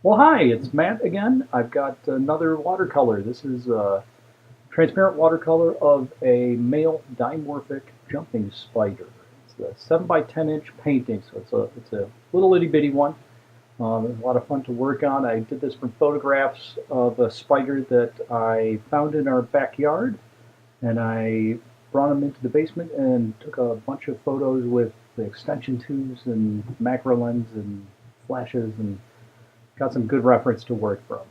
Well, hi, it's Matt again. I've got another watercolor. This is a transparent watercolor of a male dimorphic jumping spider. It's a 7 by 10 inch painting, so it's a little itty bitty one. It was a lot of fun to work on. I did this from photographs of a spider that I found in our backyard, and I brought him into the basement and took a bunch of photos with the extension tubes and macro lens and flashes and got some good reference to work from.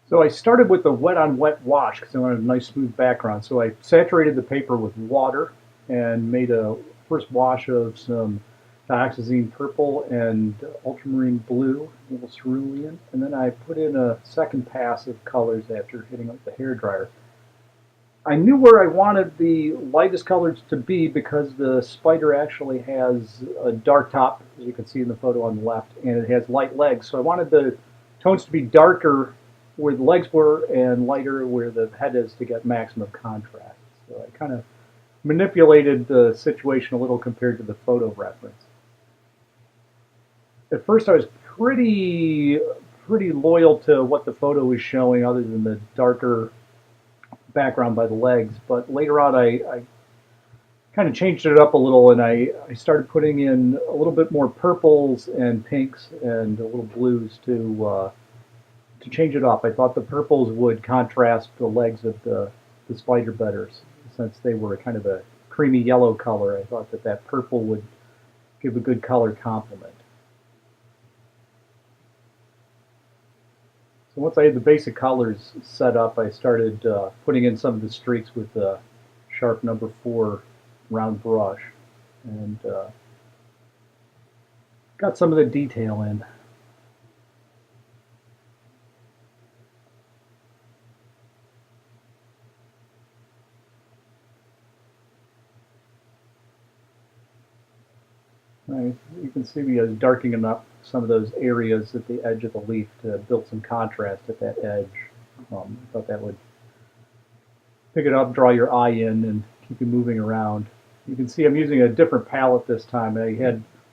So I started with the wet on wet wash because I wanted a nice smooth background. So I saturated the paper with water and made a first wash of some dioxazine purple and ultramarine blue, a little cerulean, and then I put in a second pass of colors after hitting up the hairdryer. I knew where I wanted the lightest colors to be because the spider actually has a dark top, as you can see in the photo on the left, and it has light legs. So I wanted the tones to be darker where the legs were and lighter where the head is to get maximum contrast. So I kind of manipulated the situation a little compared to the photo reference. At first I was pretty loyal to what the photo was showing other than the darker background by the legs, but later on I kind of changed it up a little and I started putting in a little bit more purples and pinks and a little blues to change it up. I thought the purples would contrast the legs of the spider better since they were kind of a creamy yellow color. I thought that that purple would give a good color complement. So once I had the basic colors set up, I started putting in some of the streaks with the sharp number 4 round brush and got some of the detail in. You can see me darkening up some of those areas at the edge of the leaf to build some contrast at that edge. I thought that would pick it up, draw your eye in, and keep you moving around. You can see I'm using a different palette this time.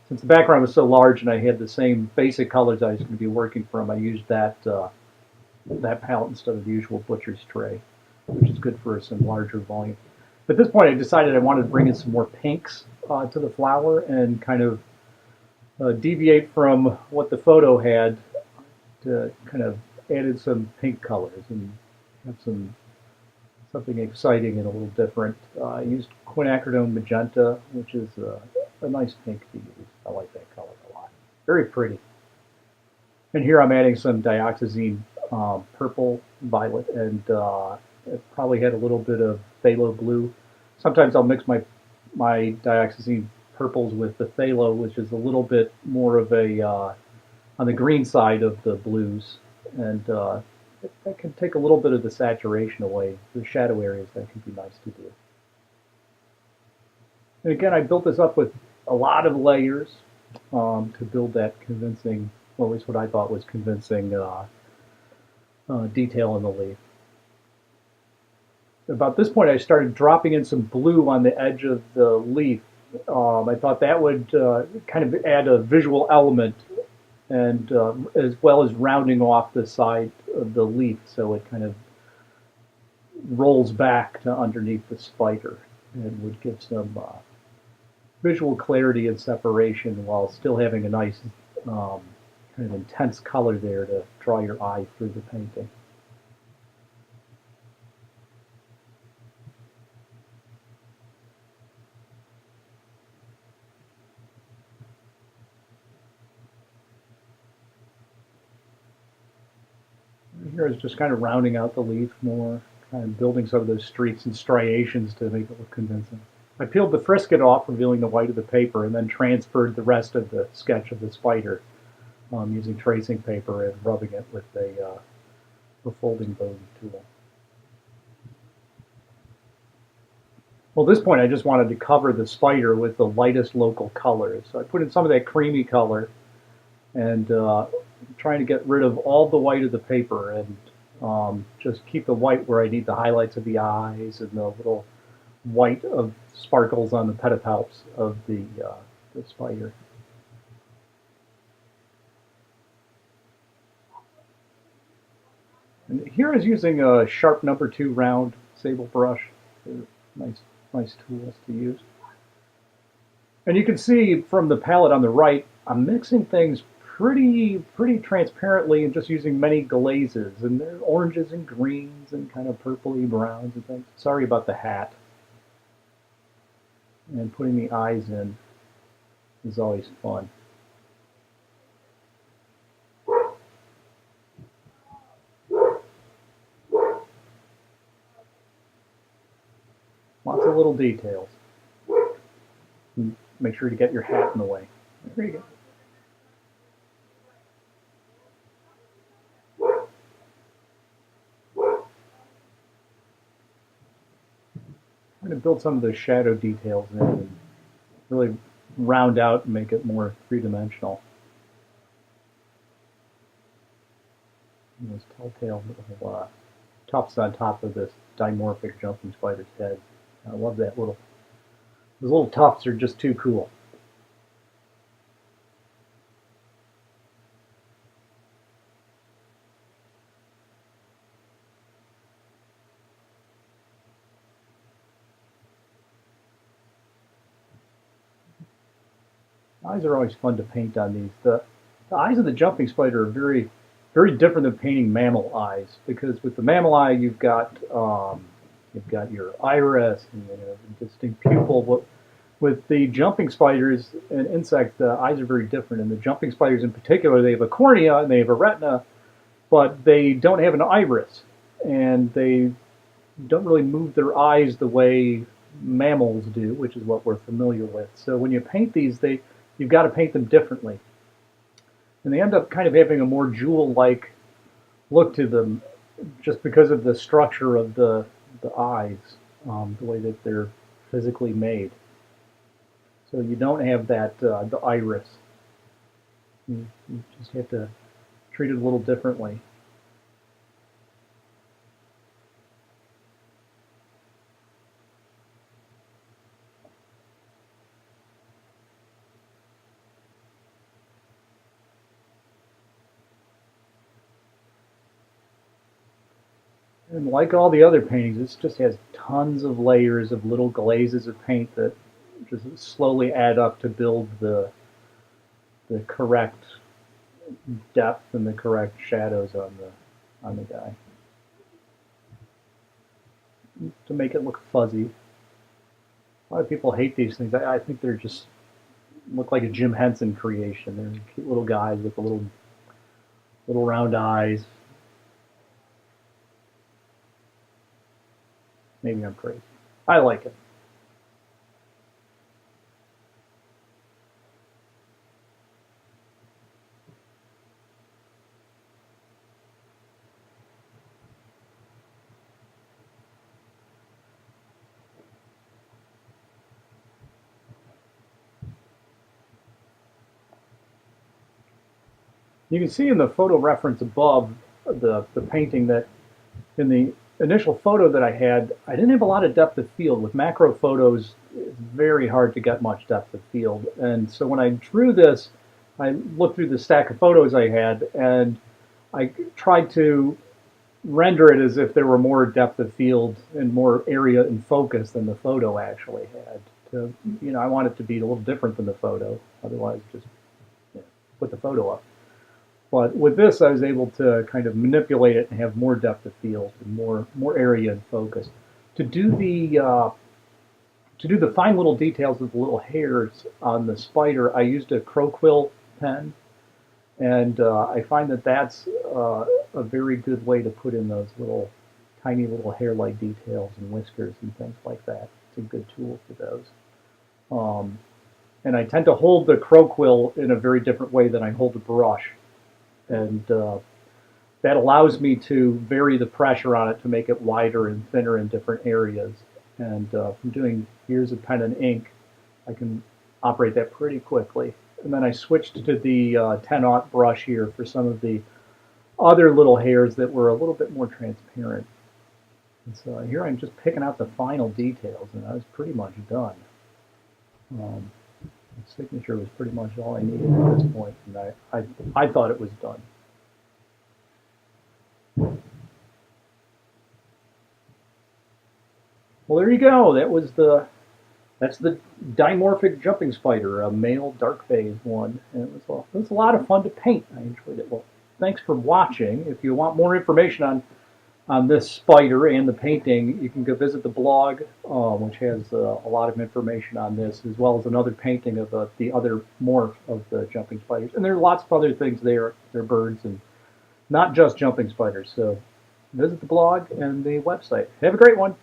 Since the background was so large and I had the same basic colors I was going to be working from, I used that palette instead of the usual butcher's tray, which is good for some larger volume. But at this point, I decided I wanted to bring in some more pinks to the flower and kind of deviate from what the photo had to kind of added some pink colors and have something exciting and a little different. I used quinacridone magenta, which is a nice pink to use. I like that color a lot. Very pretty. And here I'm adding some dioxazine purple, violet, and it probably had a little bit of phthalo blue. Sometimes I'll mix my dioxazine purples with the phthalo, which is a little bit more of a on the green side of the blues, and that can take a little bit of the saturation away. The shadow areas, that can be nice to do. And again, I built this up with a lot of layers to build that convincing, or at least what I thought was convincing detail in the leaf. About this point, I started dropping in some blue on the edge of the leaf. I thought that would kind of add a visual element and as well as rounding off the side of the leaf so it kind of rolls back to underneath the spider and would give some visual clarity and separation while still having a nice kind of intense color there to draw your eye through the painting. Here is just kind of rounding out the leaf more, kind of building some of those streaks and striations to make it look convincing. I peeled the frisket off, revealing the white of the paper, and then transferred the rest of the sketch of the spider using tracing paper and rubbing it with a folding bone tool. Well, at this point, I just wanted to cover the spider with the lightest local colors. So I put in some of that creamy color and trying to get rid of all the white of the paper and just keep the white where I need the highlights of the eyes and the little white of sparkles on the pedipalps of the spider. And here I was using a sharp #2 round sable brush. They're nice tools to use. And you can see from the palette on the right, I'm mixing things pretty transparently and just using many glazes. And they're oranges and greens and kind of purpley browns and things. Sorry about the hat. And putting the eyes in is always fun. Lots of little details. And make sure to get your hat in the way. There you go. I'm going to build some of those shadow details in and really round out and make it more three-dimensional. Those telltale little tufts on top of this dimorphic jumping spider's head. I love that those little tufts are just too cool. Eyes are always fun to paint on these. The eyes of the jumping spider are very different than painting mammal eyes, because with the mammal eye you've got your iris and a distinct pupil. With the jumping spiders and insects, the eyes are very different. And the jumping spiders in particular, they have a cornea and they have a retina, but they don't have an iris, and they don't really move their eyes the way mammals do, which is what we're familiar with. So when you paint these, you've got to paint them differently. And they end up kind of having a more jewel-like look to them just because of the structure of the eyes, the way that they're physically made. So you don't have that the iris. You just have to treat it a little differently. And like all the other paintings, this just has tons of layers of little glazes of paint that just slowly add up to build the correct depth and the correct shadows on the guy to make it look fuzzy. A lot of people hate these things. I think they're just look like a Jim Henson creation. They're cute little guys with the little round eyes. Maybe I'm crazy. I like it. You can see in the photo reference above the painting that in the initial photo that I had, I didn't have a lot of depth of field. With macro photos, it's very hard to get much depth of field. And so when I drew this, I looked through the stack of photos I had, and I tried to render it as if there were more depth of field and more area in focus than the photo actually had. I want it to be a little different than the photo. Otherwise, just put the photo up. But with this, I was able to kind of manipulate it and have more depth of field and more area and focus. To do the fine little details of the little hairs on the spider, I used a crow quill pen, and I find that that's a very good way to put in those tiny little hair-like details and whiskers and things like that. It's a good tool for those. And I tend to hold the crow quill in a very different way than I hold the brush. And that allows me to vary the pressure on it to make it wider and thinner in different areas. And from doing years of pen and ink, I can operate that pretty quickly. And then I switched to the 10-aught brush here for some of the other little hairs that were a little bit more transparent. And so here I'm just picking out the final details, and I was pretty much done. The signature was pretty much all I needed at this point, and I thought it was done. Well, there you go. That's the dimorphic jumping spider, a male dark phase one, and it was a lot of fun to paint. I enjoyed it. Well, thanks for watching. If you want more information on this spider and the painting, you can go visit the blog, which has a lot of information on this, as well as another painting of the other morph of the jumping spiders. And there are lots of other things there. They're birds and not just jumping spiders. So visit the blog and the website. Have a great one.